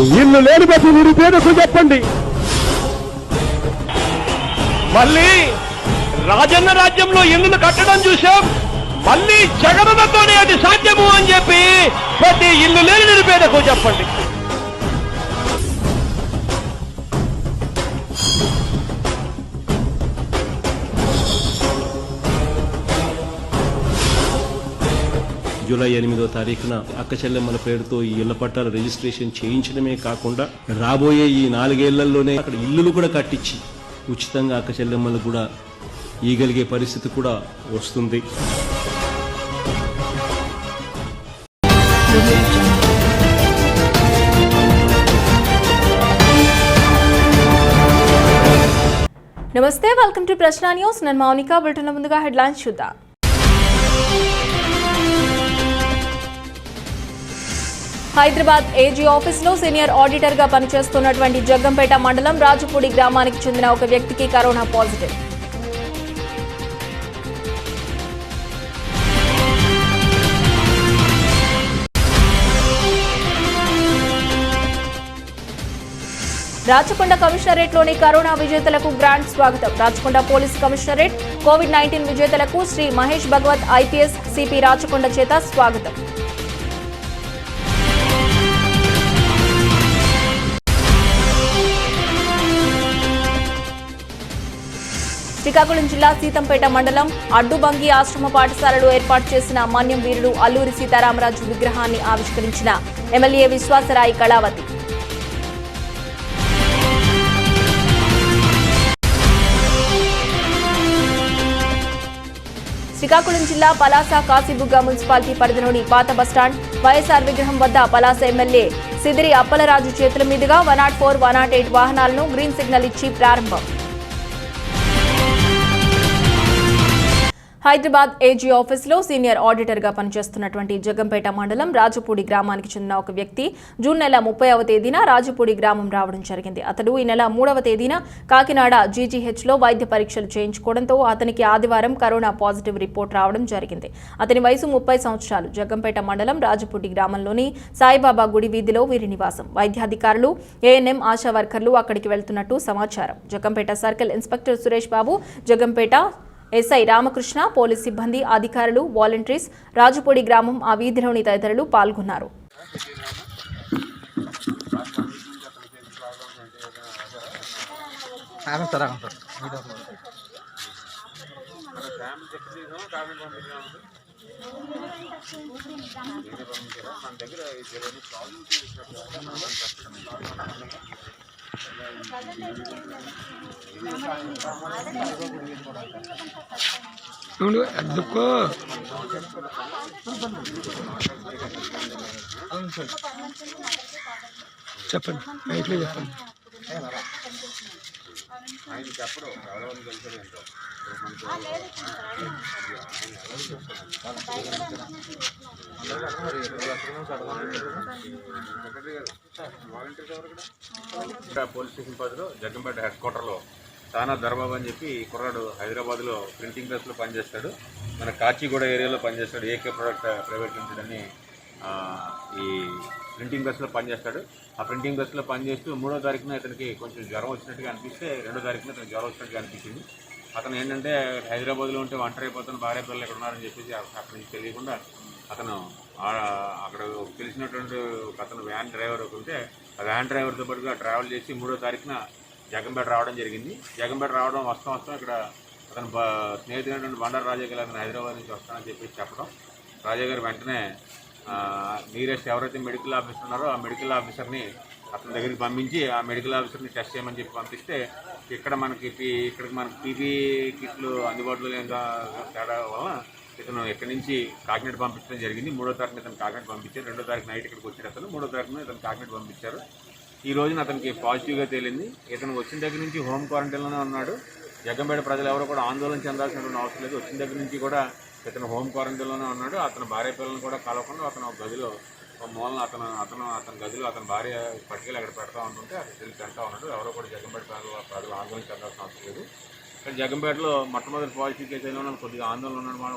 ఇల్లు లేని ప్రతి నిరుపేదకు చెప్పండి. మళ్ళీ రాజన్న రాజ్యంలో ఇల్లులు కట్టడం చూశాం. మళ్ళీ జగనన్నతోనే అది సాధ్యము అని చెప్పి ప్రతి ఇల్లు లేని నిరుపేదకు చెప్పండి. జూలై 8వ తారీఖున అక్క చెల్లెమ్మల పేరుతో ఈ ఇళ్ల పట్టాల రిజిస్ట్రేషన్ చేయించడమే కాకుండా రాబోయే ఈ 4 ఏళ్లలోనే అక్కడ ఇల్లులు కూడా కట్టించి ఉచితంగా అక్క చెల్లెమ్మలు కూడా ఇయ్యగలిగే పరిస్థితి కూడా వస్తుంది. నమస్తే, వెల్కమ్ టు ప్రశ్న న్యూస్. నేను మౌనిక. బులెటిన్ల ముందుగా హెడ్లైన్స్ చూద్దాం. హైదరాబాద్ ఏజీ ఆఫీసులో సీనియర్ ఆడిటర్ గా పనిచేస్తున్నటువంటి జగ్గంపేట మండలం రాజుపూడి గ్రామానికి చెందిన ఒక వ్యక్తికి కరోనా పాజిటివ్. రాచకొండ కమిషనరేట్లోని కరోనా విజేతలకు గ్రాండ్ స్వాగతం. రాచకొండ పోలీసు కమిషనరేట్ కోవిడ్-19 విజేతలకు శ్రీ మహేష్ భగవత్ ఐపీఎస్ సిపి రాచకొండ చేత స్వాగతం. శ్రీకాకుళం జిల్లా సీతంపేట మండలం అడ్డుబంగి ఆశ్రమ పాఠశాలలో ఏర్పాటు చేసిన మన్యం వీరుడు అల్లూరి సీతారామరాజు విగ్రహాన్ని ఆవిష్కరించిన ఎమ్మెల్యే విశ్వాసరాయి కళావతి. శ్రీకాకుళం జిల్లా పలాస కాశీబుగ్గ మున్సిపాలిటీ పరిధిలోని పాత బస్టాండ్ వైఎస్ఆర్ విగ్రహం వద్ద పలాస ఎమ్మెల్యే సిదిరి అప్పలరాజు చేతుల మీదుగా 104, 108 వాహనాలను గ్రీన్ సిగ్నల్ ఇచ్చి ప్రారంభం. హైదరాబాద్ ఏజీ ఆఫీసులో సీనియర్ ఆడిటర్ గా పనిచేస్తున్నటువంటి జగ్గంపేట మండలం రాజుపూడి గ్రామానికి చెందిన ఒక వ్యక్తి జూన్ నెల 30వ తేదీన రాజుపూడి గ్రామం రావడం జరిగింది. అతడు ఈ నెల 3వ తేదీన కాకినాడ జీజీహెచ్లో వైద్య పరీక్షలు చేయించుకోవడంతో అతనికి ఆదివారం కరోనా పాజిటివ్ రిపోర్ట్ రావడం జరిగింది. అతని వయసు 30 సంవత్సరాలు. జగ్గంపేట మండలం రాజుపూడి గ్రామంలోని సాయిబాబా గుడి వీధిలో వీరి నివాసం. వైద్యాధికారులు, ఏఎన్ఎం, ఆశా వర్కర్లు అక్కడికి వెళ్తున్నట్టు సమాచారం. Jaggampeta circle inspector Suresh Babu, Jaggampeta SI Ramakrishna, police సిబ్బంది, అధికారులు, వాలంటీర్స్, రాజుపూడి గ్రామం, ఆ వీధిలోని తదితరులు పాల్గొన్నారు. చెప్పండి, నైట్లో చెప్పండి. పోలీస్ స్టేషన్ పరిధిలో జగ్గంపేట హెడ్ క్వార్టర్లో తానా దర్బాబు అని చెప్పి కుర్రాడు హైదరాబాద్లో ప్రింటింగ్ ప్రెస్లో పనిచేస్తాడు. మన కాచిగూడ ఏరియాలో పనిచేస్తాడు. ఏకే ప్రొడక్ట్ ప్రైవేట్ లిమిటెడ్ అని ఈ ప్రింటింగ్ ప్రెస్లో పనిచేస్తాడు. ఆ ప్రింటింగ్ ప్రెస్లో పనిచేస్తూ 3వ తారీఖున ఇతనికి కొంచెం జ్వరం వచ్చినట్టుగా అనిపిస్తే 2వ తారీఖున ఇతనికి జ్వరం వచ్చినట్టుగా అనిపించింది. అతను ఏంటంటే హైదరాబాద్లో ఉంటే ఒంటరి అయిపోతాను, భార్య పిల్లలు ఎక్కడ ఉన్నారని చెప్పేసి అక్కడి నుంచి తెలియకుండా అతను అక్కడ తెలిసినటువంటి అతను వ్యాన్ డ్రైవర్ ఉంటే ఆ వ్యాన్ డ్రైవర్తో పాటుగా ట్రావెల్ చేసి 3వ తారీఖున జగ్గంపేట రావడం జరిగింది. జగ్గంపేట రావడం వస్తాం ఇక్కడ అతను స్నేహితుడైనటువంటి బండారు రాజా గారు అతను హైదరాబాద్ నుంచి వస్తానని చెప్పేసి చెప్పడం, రాజా గారు వెంటనే నీరెస్ట్ ఎవరైతే మెడికల్ ఆఫీసర్ ఉన్నారో ఆ మెడికల్ ఆఫీసర్ని అతని దగ్గరికి పంపించి ఆ మెడికల్ ఆఫీసర్ని టెస్ట్ చేయమని చెప్పి పంపిస్తే ఇక్కడికి మనకి పీపీ కిట్లు అందుబాటులో లేని తేడా వలన ఇతను ఇక్కడి నుంచి కాకినాడ పంపించడం జరిగింది. 3వ తారీఖున ఇతను కాకినాడ పంపించారు. 2వ తారీఖు నైట్ ఇక్కడికి వచ్చారు. అతను 3వ తారీఖున ఇతను కాకినాడ పంపించారు. ఈ రోజున అతనికి పాజిటివ్గా తేలింది. ఇతను వచ్చిన దగ్గర నుంచి హోమ్ క్వారంటైన్లోనే ఉన్నాడు. జగ్గంపేట ప్రజలు ఎవరు కూడా ఆందోళన చెందాల్సినటువంటి అవసరం లేదు. వచ్చిన దగ్గర నుంచి కూడా ఇతను హోమ్ క్వారంటైన్లోనే ఉన్నాడు. అతని భార్య పిల్లలను కూడా కలవకుండా అతను ఒక గదిలో మూలన అతని గదిలో అతని భార్య పట్టుకెళ్ళి అక్కడ పెడతా ఉంటుంటే అక్కడ తెలిసి తింటా ఉన్నాడు. ఎవరో కూడా జగ్గంపేట ప్రజలు ఆందోళన చెందాల్సిన అవసరం లేదు. ఇక్కడ జగ్గంపేటలో మొట్టమొదటి పాజిటివ్ కేసు అయినా కొద్దిగా ఆందోళన ఉన్నమాట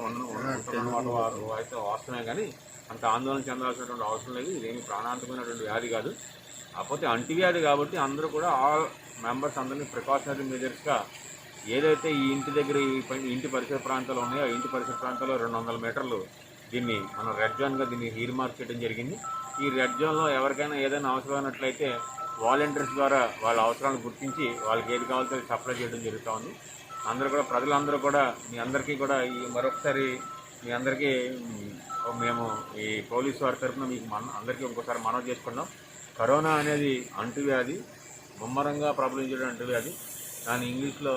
అయితే వాస్తవమే, కానీ అంత ఆందోళన చెందాల్సినటువంటి అవసరం లేదు. ఇదేమి ప్రాణాంతకమైనటువంటి వ్యాధి కాదు. కాకపోతే అంటువ్యాధి కాబట్టి అందరూ కూడా ఆల్ మెంబర్స్ అందరినీ ప్రికాషనరీ మెజర్స్గా ఏదైతే ఈ ఇంటి దగ్గర ఇంటి పరిసర ప్రాంతాలు ఉన్నాయో ఆ ఇంటి పరిసర ప్రాంతాల్లో 200 మీటర్లు దీన్ని మనం రెడ్ జోన్గా దీన్ని హీర్ మార్క్ చేయడం జరిగింది. ఈ రెడ్ జోన్లో ఎవరికైనా ఏదైనా అవసరమైనట్లయితే వాలంటీర్స్ ద్వారా వాళ్ళ అవసరాలను గుర్తించి వాళ్ళకి ఏది కావాలో సప్లై చేయడం జరుగుతూ ఉంది. అందరూ కూడా ప్రజలందరూ కూడా మీ అందరికీ కూడా ఈ మరొకసారి మీ అందరికీ మేము ఈ పోలీసు వారి తరఫున మీకు అందరికీ ఇంకోసారి మనవి చేసుకున్నాం. కరోనా అనేది అంటువ్యాధి, ముమ్మరంగా ప్రబలించే అంటువ్యాధి. దాని ఇంగ్లీష్లో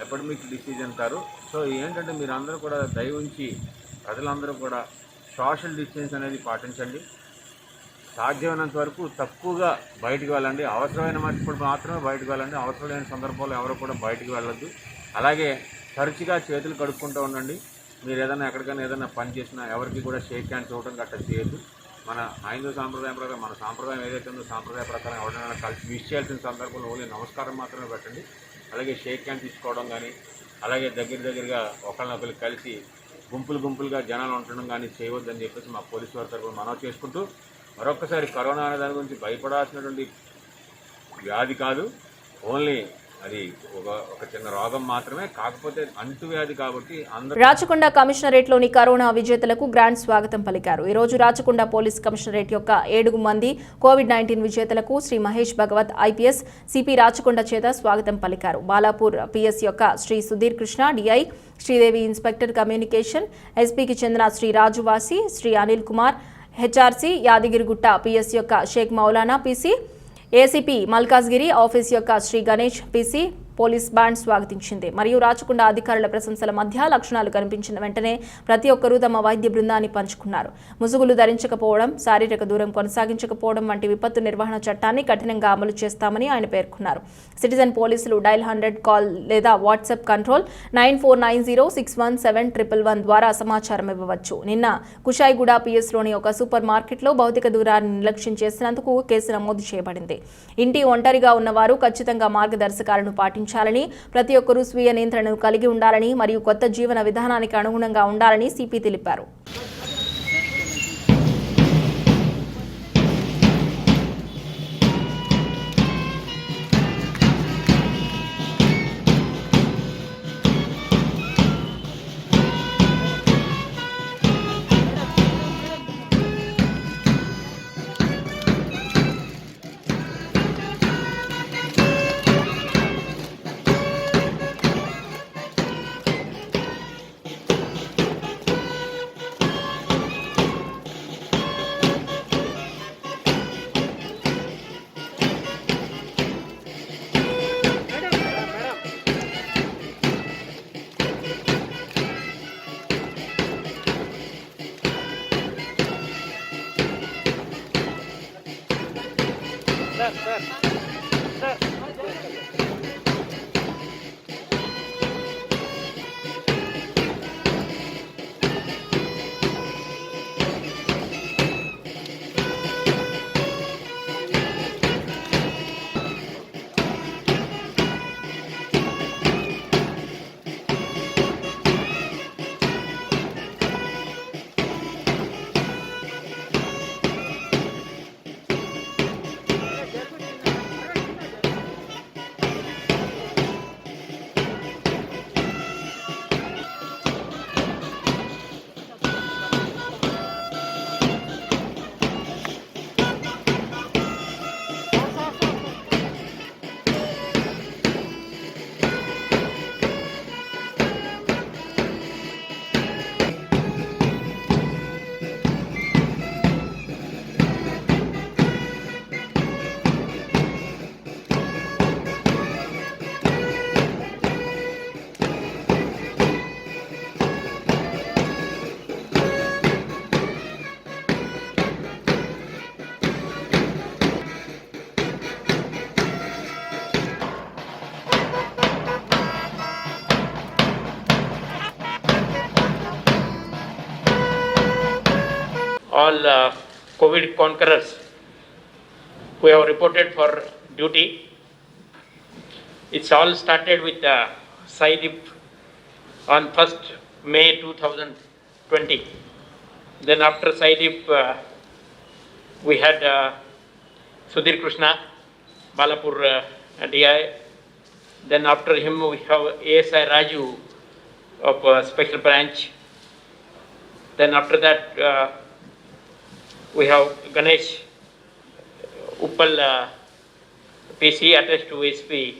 ఎపిడమిక్ డిసీజ్ అంటారు. సో ఏంటంటే మీరు అందరూ కూడా దయ ఉంచి ప్రజలందరూ కూడా సోషల్ డిస్టెన్స్ అనేది పాటించండి. సాధ్యమైనంత వరకు తక్కువగా బయటకు వెళ్ళండి. అవసరమైన మట్టుకు మాత్రమే బయటకు వెళ్ళండి. అవసరమైన సందర్భాల్లో ఎవరు కూడా బయటకు వెళ్ళొద్దు. అలాగే తరచుగా చేతులు కడుక్కుంటూ ఉండండి. మీరు ఏదైనా ఎక్కడికైనా ఏదైనా పని చేసినా ఎవరికి కూడా షేక్ హ్యాండ్స్ ఇవ్వడం గట్రా చేయొద్దు. మన హైందూ సాంప్రదాయం ప్రకారం మన సాంప్రదాయం ఏదైతే ఉందో సాంప్రదాయ ప్రకారం ఎవరైనా కలిసి విష్ చేయాల్సిన సందర్భంలో ఓన్లీ నమస్కారం మాత్రమే పెట్టండి. అలాగే షేక్ హ్యాండ్స్ తీసుకోవడం కానీ అలాగే దగ్గరగా ఒకరినొకరు కలిసి గుంపులుగా జనాలు ఉండడం కానీ చేయవద్దని చెప్పేసి మా పోలీసు వారి తరఫున మనవి చేసుకుంటూ మరొకసారి కరోనా అనే దాని గురించి భయపడాల్సినటువంటి వ్యాధి కాదు, ఓన్లీ అది ఒక చిన్న రోగం మాత్రమే. కాకపోతే అంటువ్యాధి కాబట్టి అందరూ. రాచకొండ కమిషనరేట్లోని కరోనా విజేతలకు గ్రాండ్ స్వాగతం పలికారు. ఈ రోజు రాచకొండ పోలీస్ కమిషనరేట్ యొక్క 7 మంది కోవిడ్-19 విజేతలకు శ్రీ మహేష్ భగవత్ ఐపీఎస్ సిపి రాచకొండ చేత స్వాగతం పలికారు. బాలాపూర్ పిఎస్ యొక్క Shri Sudhir Krishna DI, Sridevi inspector communication, ఎస్పీకి చెందిన శ్రీ రాజువాసి, శ్రీ అనిల్ కుమార్ హెచ్ఆర్సీ, యాదగిరిగుట్ట పిఎస్ యొక్క Sheikh Maulana PC, ACP Malkajgiri office యొక్క Shri Ganesh PC police band స్వాగతించింది. మరియు రాచకొండ అధికారుల ప్రశంసల మధ్య లక్షణాలు కనిపించిన వెంటనే ప్రతి ఒక్కరూ తమ వైద్య బృందాన్ని పంచుకున్నారు. ముసుగులు ధరించకపోవడం, శారీరక దూరం కొనసాగించకపోవడం వంటి విపత్తు నిర్వహణ చట్టాన్ని కఠినంగా అమలు చేస్తామని ఆయన పేర్కొన్నారు. సిటిజన్ పోలీసులు డయల్ 100 కాల్ లేదా వాట్సాప్ కంట్రోల్ 9490617111 ద్వారా సమాచారం ఇవ్వవచ్చు. నిన్న కుషాయిగూడ పిఎస్లోని ఒక సూపర్ మార్కెట్లో భౌతిక దూరాన్ని నిర్లక్ష్యం చేసినందుకు కేసు నమోదు చేయబడింది. ఇంటి ఒంటరిగా ఉన్నవారు ఖచ్చితంగా మార్గదర్శకాలను పాటించాలని, ప్రతి ఒక్కరూ స్వీయ నియంత్రణను కలిగి ఉండాలని మరియు కొత్త జీవన విధానానికి అనుగుణంగా ఉండాలని సిపి తెలిపారు. all COVID conquerors who have reported for duty. It's all started with Saidip on 1st May 2020. Then after Saidip, we had Sudhir Krishna, Balapur DI. Then after him we have ASI Raju of Special Branch. Then after that we have Ganesh Uppal PC attached to SP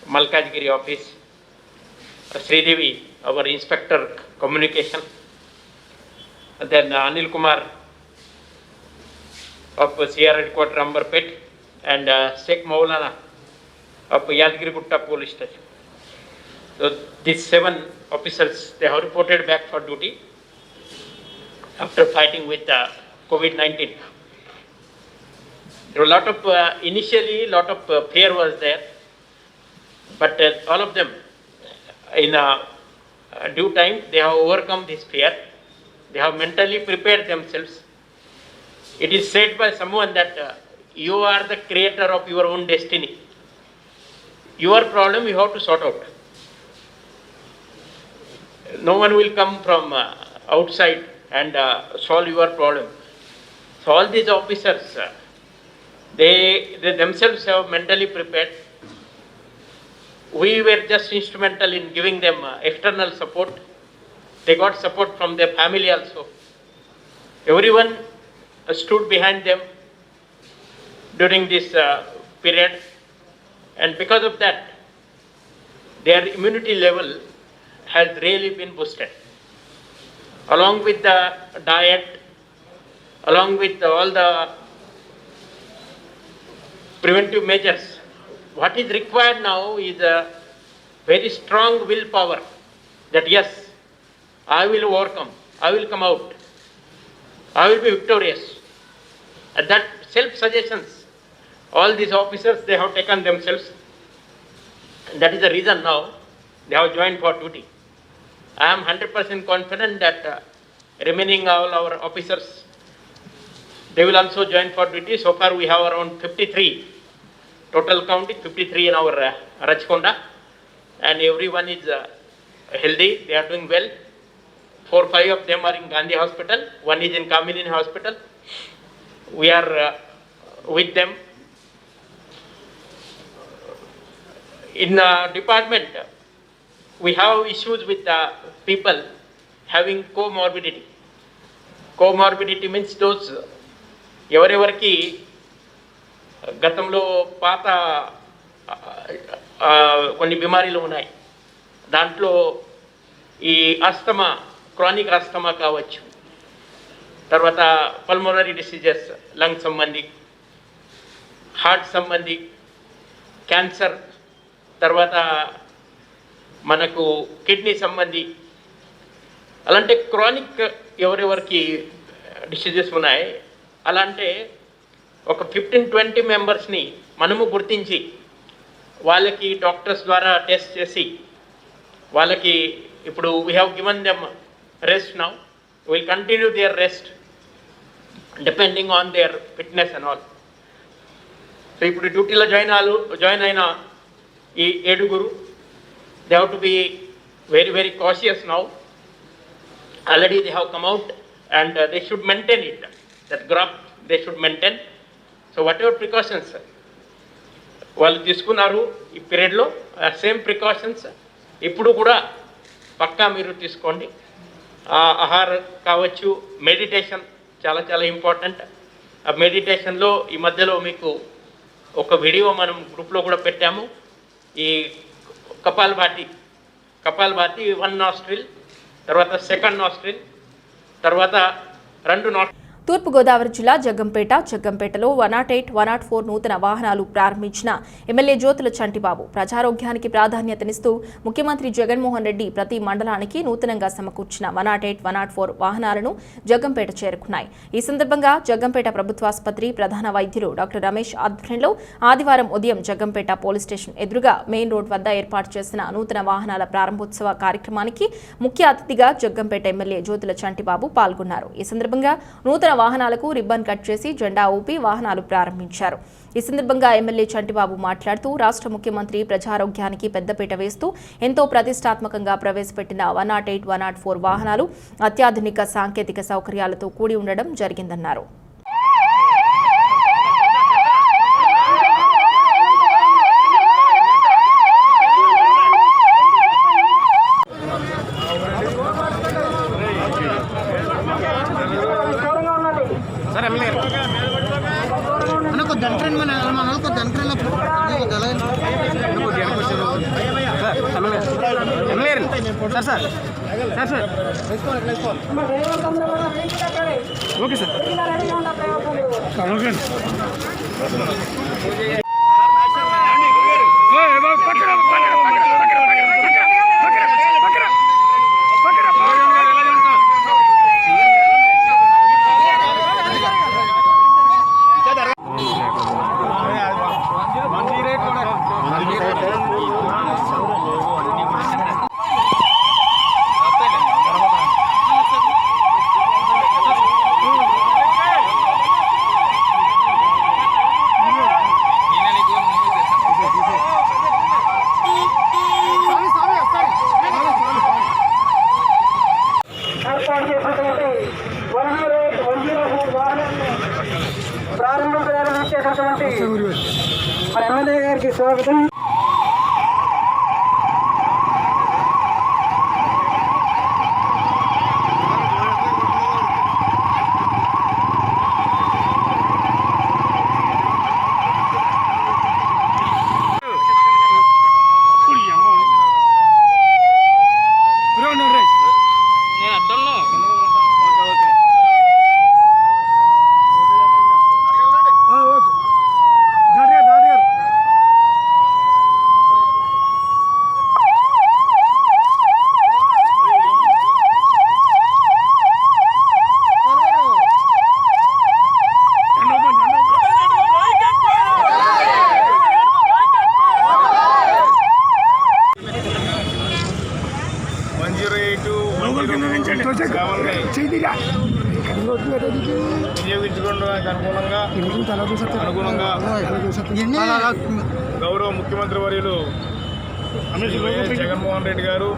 Malkajgiri office. Sridevi, our Inspector Communication. Then Anil Kumar of CR Headquarters Amberpet and Sheikh Maulana of Yadgirigutta Police Station. So these 7 officers, they have reported back for duty after fighting with COVID-19. There were a lot of, initially a lot of fear was there, but all of them in due time, they have overcome this fear. They have mentally prepared themselves. It is said by someone that you are the creator of your own destiny. Your problem you have to sort out. No one will come from outside and solve your problem. So all these officers, they themselves have mentally prepared. We were just instrumental in giving them external support. They got support from their family also. Everyone stood behind them during this period, and because of that, their immunity level has really been boosted. Along with the diet, along with all the preventive measures, what is required now is a very strong willpower that yes, I will overcome, I will come out, I will be victorious. And that self-suggestions, all these officers, they have taken themselves. And that is the reason now they have joined for duty. I am 100% confident that remaining all our officers, they will also join for duty. So far we have around 53, total count is 53 in our Rajkonda, and everyone is healthy, they are doing well. 4 or 5 of them are in Gandhi Hospital, one is in Kamilini Hospital. We are with them. In the department, we have issues with people having comorbidity. Comorbidity means those ఎవరెవరికి గతంలో పాత కొన్ని బిమారీలు ఉన్నాయి. దాంట్లో ఈ asthma, chronic asthma కావచ్చు, తర్వాత pulmonary diseases, lung సంబంధి, హార్ట్ సంబంధి, క్యాన్సర్, తర్వాత మనకు కిడ్నీ సంబంధి, అలాంటి క్రానిక్ ఎవరెవరికి డిసీజెస్ ఉన్నాయి, అలాంటి ఒక 15-20 మెంబర్స్ని మనము గుర్తించి వాళ్ళకి డాక్టర్స్ ద్వారా టెస్ట్ చేసి వాళ్ళకి ఇప్పుడు we have given them rest now, will continue their rest depending on their fitness and all. So ఇప్పుడు డ్యూటీలో జాయిన్ అయిన ఈ 7 they have to be very, very cautious now. Already they have come out and they should maintain it. That graph they should maintain. So whatever precautions వాళ్ళు తీసుకున్నారు ఈ పీరియడ్లో, same precautions ఇప్పుడు కూడా పక్కా మీరు తీసుకోండి. ఆహారం కావచ్చు, మెడిటేషన్ చాలా చాలా ఇంపార్టెంట్. ఆ మెడిటేషన్లో ఈ మధ్యలో మీకు ఒక వీడియో మనం గ్రూప్లో కూడా పెట్టాము. ఈ కపాలభాతి 1 నాస్ట్రిల్, తర్వాత 2nd నాస్ట్రిల్, తర్వాత 2 నాస్ట్రిల్. తూర్పుగోదావరి జిల్లా జగ్గంపేటలో 108, 104 నూతన వాహనాలు ప్రారంభించిన ఎమ్మెల్యే జ్యోతుల చంటిబాబు ప్రజారోగ్యానికి ప్రాధాన్యతనిస్తూ ముఖ్యమంత్రి జగన్మోహన్ రెడ్డి ప్రతి మండలానికి నూతనంగా సమకూర్చిన 108, 104 వాహనాలను జగ్గంపేట చేరుకున్నాయి. ఈ సందర్భంగా జగ్గంపేట ప్రభుత్వాసుపత్రి ప్రధాన వైద్యులు డాక్టర్ రమేష్ ఆధ్వర్యంలో ఆదివారం ఉదయం జగ్గంపేట పోలీస్ స్టేషన్ ఎదురుగా మెయిన్ రోడ్ వద్ద ఏర్పాటు చేసిన నూతన వాహనాల ప్రారంభోత్సవ కార్యక్రమానికి ముఖ్య అతిథిగా జగ్గంపేట ఎమ్మెల్యే జ్యోతుల చంటిబాబు పాల్గొన్నారు. ఈ సందర్భంగా నూతన వాహనాలకు రిబ్బన్ కట్ చేసి జెండా ఊపి వాహనాలు ప్రారంభించారు. ఈ సందర్భంగా ఎమ్మెల్యే చంటిబాబు మాట్లాడుతూ రాష్ట్ర ముఖ్యమంత్రి ప్రజారోగ్యానికి పెద్దపీట వేస్తూ ఎంతో ప్రతిష్టాత్మకంగా ప్రవేశపెట్టిన 108, 104 వాహనాలు అత్యాధునిక సాంకేతిక సౌకర్యాలతో కూడి ఉండడం జరిగిందన్నారు. ఓకే సార్ మన ఎమ్మెల్యే గారికి స్వాగతం. అనుగుణంగా గౌరవ ముఖ్యమంత్రి వర్యులు జగన్మోహన్ రెడ్డి గారు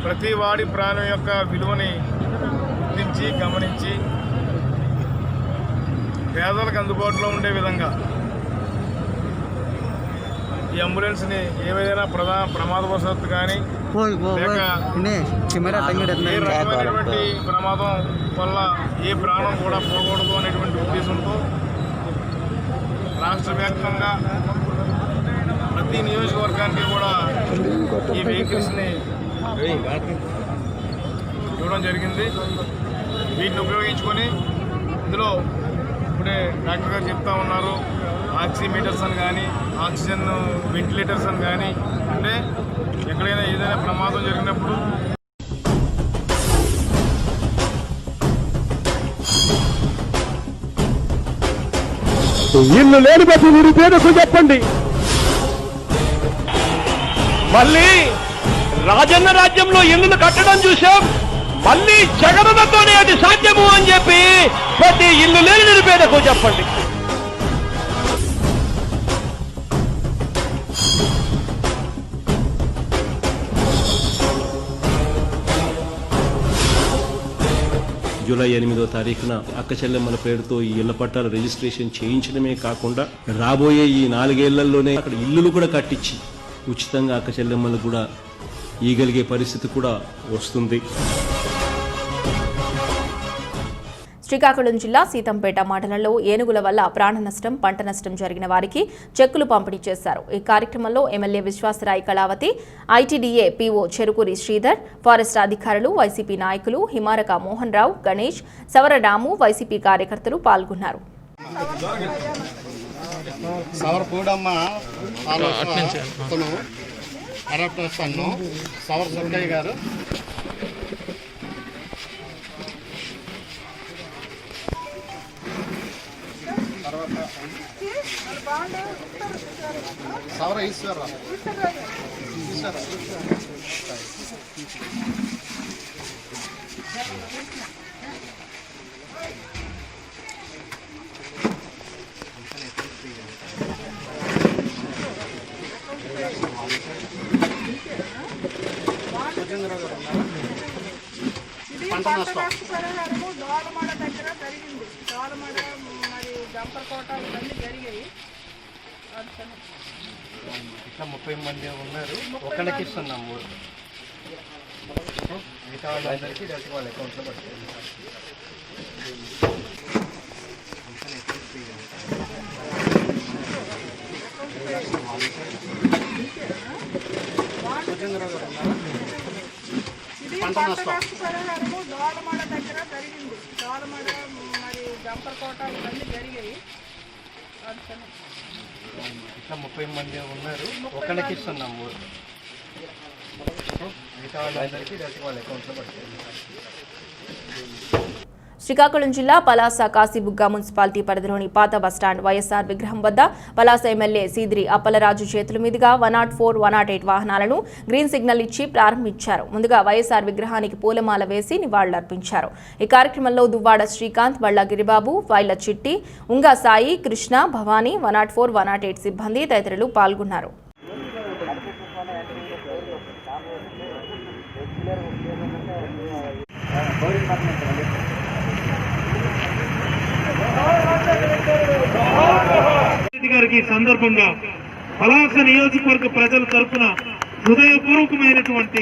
ప్రతి వాడి ప్రాణం యొక్క విలువని గుర్తించి గమనించి పేదలకు అందుబాటులో ఉండే విధంగా ఈ అంబులెన్స్ని ఏదైనా ప్రమాదవశాత్తు కానీ లేక ఏ రకమైనటువంటి ప్రమాదం వల్ల ఏ ప్రాణం కూడా పోకూడదు అనేటువంటి ఉద్దేశంతో రాష్ట్ర వ్యాప్తంగా ప్రతి నియోజకవర్గానికి కూడా ఈ వెహికల్స్ని ఇవ్వడం జరిగింది. వీటిని ఉపయోగించుకొని ఇందులో ఇప్పుడే డాక్టర్ గారు చెప్తా ఉన్నారు, ఆక్సిమీటర్స్ అని కానీ ఆక్సిజన్ వెంటిలేటర్స్ అని కానీ, అంటే ఎక్కడైనా ఏదైనా ప్రమాదం జరిగినప్పుడు ఇల్లు లేని ప్రతి నిరుపేదకు చెప్పండి. మళ్ళీ రాజన్న రాజ్యంలో ఇల్లులు కట్టడం చూశాం, మళ్ళీ జగనన్నతోనే అది సాధ్యము అని చెప్పి ప్రతి ఇల్లు లేని నిరుపేదకు చెప్పండి. జూలై 8వ తారీఖున అక్క చెల్లెమ్మల పేరుతో ఈ ఇళ్ల పట్టాల రిజిస్ట్రేషన్ చేయించడమే కాకుండా రాబోయే ఈ 4 ఏళ్లలోనే అక్కడ ఇల్లులు కూడా కట్టించి ఉచితంగా అక్క చెల్లెమ్మలు కూడా ఇగలిగే పరిస్థితి కూడా వస్తుంది. శ్రీకాకుళం జిల్లా సీతంపేట మండలంలో ఏనుగుల వల్ల ప్రాణ నష్టం, పంట నష్టం జరిగిన వారికి చెక్కులు పంపిణీ చేశారు. ఈ కార్యక్రమంలో MLA Vishwasarai Kalavathi, ITDA PO Cherukuri Sridhar, forest అధికారులు, వైసీపీ నాయకులు హిమారక మోహన్ రావు, గణేష్, సవరరాము, వైసీపీ కార్యకర్తలు పాల్గొన్నారు. సవర ఈశ్వర పంట నష్టం దోలమాడ దగ్గర జరిగింది. దోలమాడ మరి జంపర్కోట ఇవన్నీ జరిగాయి. ఇట్లా 30 మంది ఉన్నారు. ఒకరికి ఇస్తున్నాం 3. మిగతా వాళ్ళందరికీ వాళ్ళ అకౌంట్లో పడుతుంది. ఇది పంట నష్ట పరిహారము దోలమాడ దగ్గర జరిగింది. దోలమాడ మరి గంపరకోట ఇవన్నీ జరిగాయి. ఇట్లా 30 మంది ఉన్నారు. ఒకరికి ఇస్తున్నాం ఊరు. మిగతా వాళ్ళందరికీ వాళ్ళ అకౌంట్లో పడుతుంది. శ్రీకాకుళం జిల్లా పలాస కాశీబుగ్గ మున్సిపాలిటీ పరిధిలోని పాత బస్టాండ్ వైఎస్ఆర్ విగ్రహం వద్ద పలాస ఎమ్మెల్యే సీదిరి అప్పలరాజు చేతుల మీదుగా 104, 108 వాహనాలను గ్రీన్ సిగ్నల్ ఇచ్చి ప్రారంభించారు. ముందుగా వైఎస్ఆర్ విగ్రహానికి పూలమాల వేసి నివాళులర్పించారు. ఈ కార్యక్రమంలో దువ్వాడ శ్రీకాంత్, వళ్ల గిరిబాబు, వైల చిట్టి, ఉంగా సాయి, కృష్ణ, భవానీ, 104, 108 సిబ్బంది తదితరులు పాల్గొన్నారు. గారికి సందర్భంగా పలాస నియోజకవర్గ ప్రజల తరఫున హృదయపూర్వకమైనటువంటి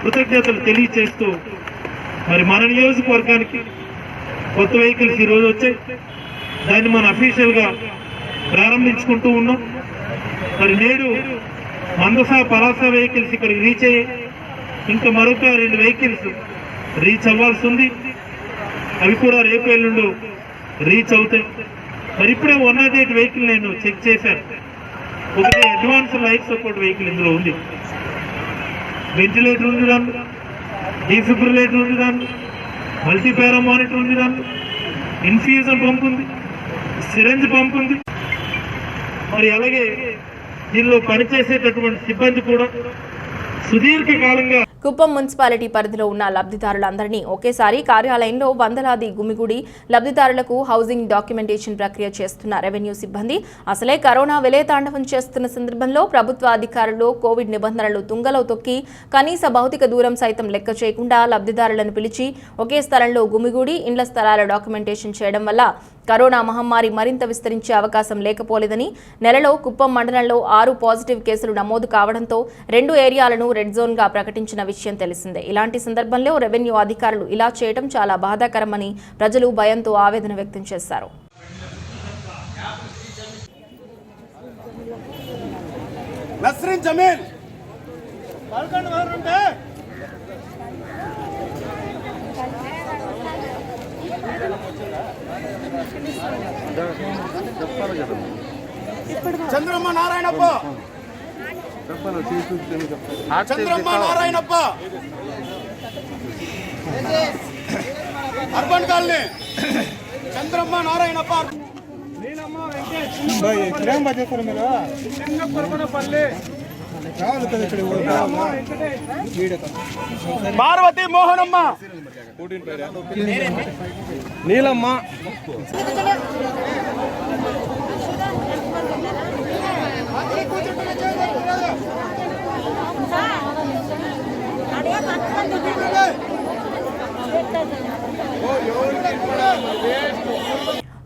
కృతజ్ఞతలు తెలియజేస్తూ మరి మన నియోజకవర్గానికి కొత్త వెహికల్స్ ఈరోజు వచ్చాయి. దాన్ని మనం అఫీషియల్ గా ప్రారంభించుకుంటూ ఉన్నాం. మరి నేడు మందస పలాస వెహికల్స్ ఇక్కడికి రీచ్ అయ్యాయి. ఇంకా మరొక 2 వెహికల్స్ రీచ్ అవ్వాల్సి ఉంది. అవి కూడా రేపు ఎల్లుండి రీచ్ అవుతాయి. మరి ఇప్పుడే 108 వెహికల్ నేను చెక్ చేశాను. ఒకటి అడ్వాన్స్ లైఫ్ సపోర్ట్ వెహికల్ ఇందులో ఉంది. వెంటిలేటర్ ఉంది దాన్ని, డీఫిబ్రిలేటర్ ఉంది దాన్ని, మల్టీపారా మానిటర్ ఉంది దాన్ని, ఇన్ఫ్యూజన్ పంప్ ఉంది, సిరంజ్ పంప్ ఉంది. మరి అలాగే దీనిలో పనిచేసేటటువంటి సిబ్బంది కూడా సుదీర్ఘకాలంగా కుప్పం మున్సిపాలిటీ పరిధిలో ఉన్న లబ్ధిదారులందరినీ ఒకేసారి కార్యాలయంలో వందలాది గుమిగూడి లబ్ధిదారులకు హౌసింగ్ డాక్యుమెంటేషన్ ప్రక్రియ చేస్తున్న రెవెన్యూ సిబ్బంది అసలే కరోనా వెలేతాండవం చేస్తున్న సందర్భంలో ప్రభుత్వ అధికారులు కోవిడ్ నిబంధనలు తుంగలో తొక్కి కనీస భౌతిక దూరం సైతం లెక్క చేయకుండా లబ్ధిదారులను పిలిచి ఒకే స్థలంలో గుమిగూడి ఇండ్ల స్థలాల డాక్యుమెంటేషన్ చేయడం వల్ల కరోనా మహమ్మారి మరింత విస్తరించే అవకాశం లేకపోలేదని, నెలలో కుప్పం మండలంలో 6 పాజిటివ్ కేసులు నమోదు కావడంతో 2 ఏరియాలను రెడ్ జోన్ గా ప్రకటించిన విషయం తెలిసిందే. ఇలాంటి సందర్భంలో రెవెన్యూ అధికారులు ఇలా చేయడం చాలా బాధాకరమని ప్రజలు భయంతో ఆవేదన వ్యక్తం చేశారు. చంద్రమ్మ నారాయణప్ప, చంద్రమ్మ నారాయణప్ప, అర్బన్ కాలనీ, చంద్రమ్మ నారాయణప్ప, పార్వతి మోహనమ్మ, నీలమ్మ,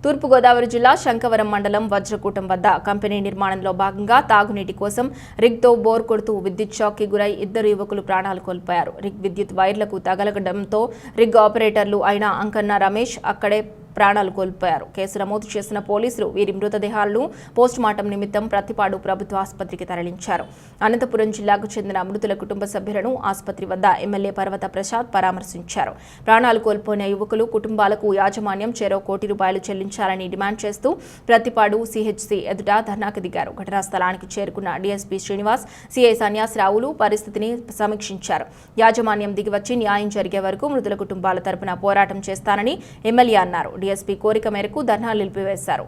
తూర్పుగోదావరి జిల్లా శంకవరం మండలం వజ్రకూటం వద్ద కంపెనీ నిర్మాణంలో భాగంగా తాగునీటి కోసం రిగ్తో బోర్ కొడుతూ విద్యుత్ షాక్కి గురై 2 యువకులు ప్రాణాలు కోల్పోయారు. రిగ్ విద్యుత్ వైర్లకు తగలగడంతో రిగ్ ఆపరేటర్లు అయిన అంకన్న రమేష్ అక్కడే ప్రాణాలు కోల్పోయారు. కేసు నమోదు చేసిన పోలీసులు వీరి మృతదేహాలను పోస్టుమార్టం నిమిత్తం ప్రతిపాడు ప్రభుత్వ ఆసుపత్రికి తరలించారు. అనంతపురం జిల్లాకు చెందిన మృతుల కుటుంబ సభ్యులను ఆసుపత్రి వద్ద ఎమ్మెల్యే పర్వత ప్రసాద్ పరామర్శించారు. ప్రాణాలు కోల్పోయిన యువకులు కుటుంబాలకు యాజమాన్యం చెరో ₹1 కోటి చెల్లించాలని డిమాండ్ చేస్తూ ప్రతిపాడు సిహెచ్సి ఎదుట ధర్నాకు దిగారు. ఘటనా స్థలానికి చేరుకున్న డీఎస్పీ శ్రీనివాస్, సిఐ సన్యాసరావులు పరిస్థితిని సమీక్షించారు. యాజమాన్యం దిగివచ్చి న్యాయం జరిగే వరకు మృతుల కుటుంబాల తరపున పోరాటం చేస్తానని ఎమ్మెల్యే అన్నారు. డీఎస్పీ కోరిక మేరకు ధర్నా నిలిపివేశారు.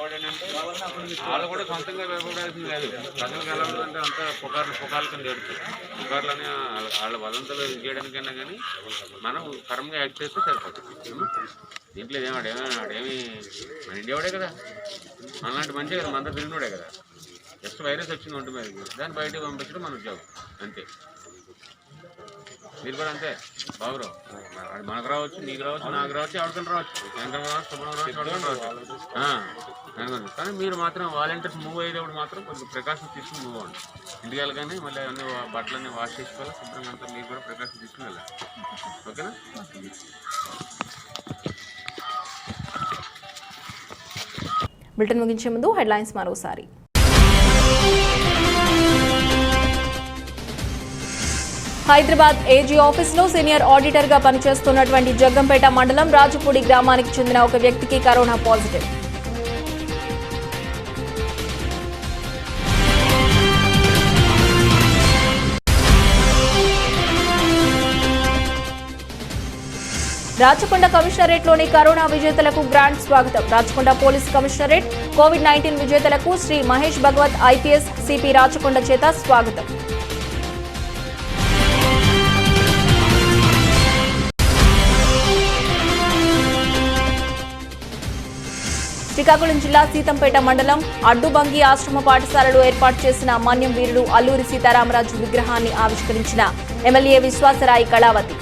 ఇంకోటి ఏంటంటే వాళ్ళు కూడా సొంతంగా భయపడాల్సింది లేదు. ప్రజలకు ఎలా ఉంటుందంటే అంత పుకార్లు కింద ఎడుతుంది. పుకార్లని వాళ్ళ వదంతులు చేయడానికైనా కానీ మనం ఫర్మ్గా యాక్ట్ చేస్తే సరిపోతుంది. దీంట్లో ఆడేమి మన ఇండియావాడే కదా, మనలాంటి మంచి కదా, మనతో తిరిగినోడే కదా. జస్ట్ వైరస్ వచ్చింది ఒంటి మీదకి, దాన్ని బయటకు పంపించడం మన ఉద్యోగం అంతే. మీరు కూడా అంతే బాబురావు, మనకు రావచ్చు, నీకు రావచ్చు, నాకు రావచ్చు, ఎవరికైనా రావచ్చు, వెంకన్న రావచ్చు, సుబ్రహ్మణ్యం రావచ్చు, ఎవరికైనా రావచ్చు. కానీ మీరు మాత్రం వాలంటీర్స్ మూవ్ అయ్యేటప్పుడు మాత్రం కొంచెం ప్రికాషన్స్ తీసుకుని మూవ్ అవ్వండి. ఇంటికి వెళ్ళగానే మళ్ళీ అన్ని బట్టలన్నీ వాష్ చేసుకోవాలి, శుభ్రంగా అంతా మీరు కూడా ప్రికాషన్స్ తీసుకుని వెళ్ళాలి. ఓకేనా? బులెటిన్ ముగించే ముందు హెడ్లైన్స్ మరోసారి. హైదరాబాద్ ఏజీ ఆఫీసులో సీనియర్ ఆడిటర్ గా పనిచేస్తున్నటువంటి జగ్గంపేట మండలం రాజపూడి గ్రామానికి చెందిన ఒక వ్యక్తికి కరోనా పాజిటివ్. రాచకొండ కమిషనరేట్లోని కరోనా విజేతలకు గ్రాండ్ స్వాగతం. రాచకొండ పోలీస్ కమిషనరేట్ కోవిడ్-19 విజేతలకు శ్రీ మహేష్ భగవత్ ఐపీఎస్ సిపి రాచకొండ చేత స్వాగతం. శ్రీకాకుళం జిల్లా సీతంపేట మండలం అడ్డుబంగి ఆశ్రమ పాఠశాలలో ఏర్పాటు చేసిన మన్యం వీరుడు అల్లూరి సీతారామరాజు విగ్రహాన్ని ఆవిష్కరించిన ఎమ్మెల్యే విశ్వాసరాయి కళావతి.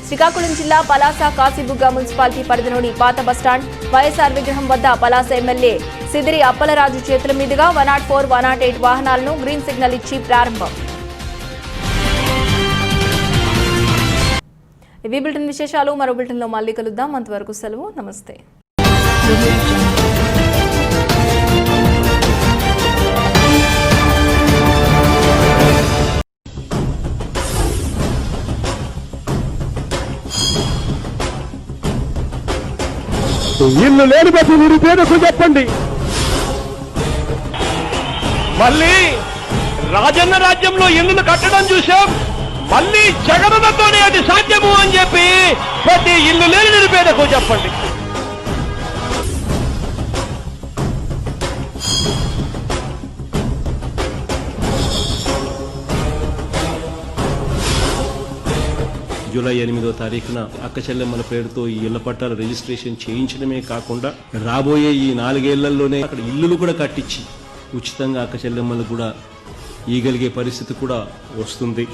శ్రీకాకుళం జిల్లా పలాస కాశీబుగ్గ మున్సిపాలిటీ పరిధిలోని పాత బస్టాండ్ వైఎస్ఆర్ విగ్రహం వద్ద పలాస ఎమ్మెల్యే సిదిరి అప్పలరాజు చేతుల మీదుగా 104, 108 వాహనాలను గ్రీన్ సిగ్నల్ ఇచ్చి ప్రారంభం. ఇవి బులెటిన్ విశేషాలు. మరో బులెటిన్లో మళ్ళీ కలుద్దాం. అంతవరకు సెలవు. నమస్తే. ఇల్లు లేని ప్రతి నిరుపేదకు చెప్పండి. మళ్ళీ రాజన్న రాజ్యంలో ఇల్లులు కట్టడం చూశాం. మళ్ళీ జగనన్నతోనే అది సాధ్యము అని చెప్పి ప్రతి ఇల్లు లేని నిరుపేదకు చెప్పండి. జూలై 8వ తారీఖున అక్క చెల్లెమ్మల పేరుతో ఈ ఇళ్ల పట్టాల రిజిస్ట్రేషన్ చేయించడమే కాకుండా రాబోయే ఈ 4 ఏళ్లలోనే అక్కడ ఇల్లులు కూడా కట్టించి ఉచితంగా అక్క చెల్లెమ్మలు కూడా ఇయ్యగలిగే పరిస్థితి కూడా వస్తుంది.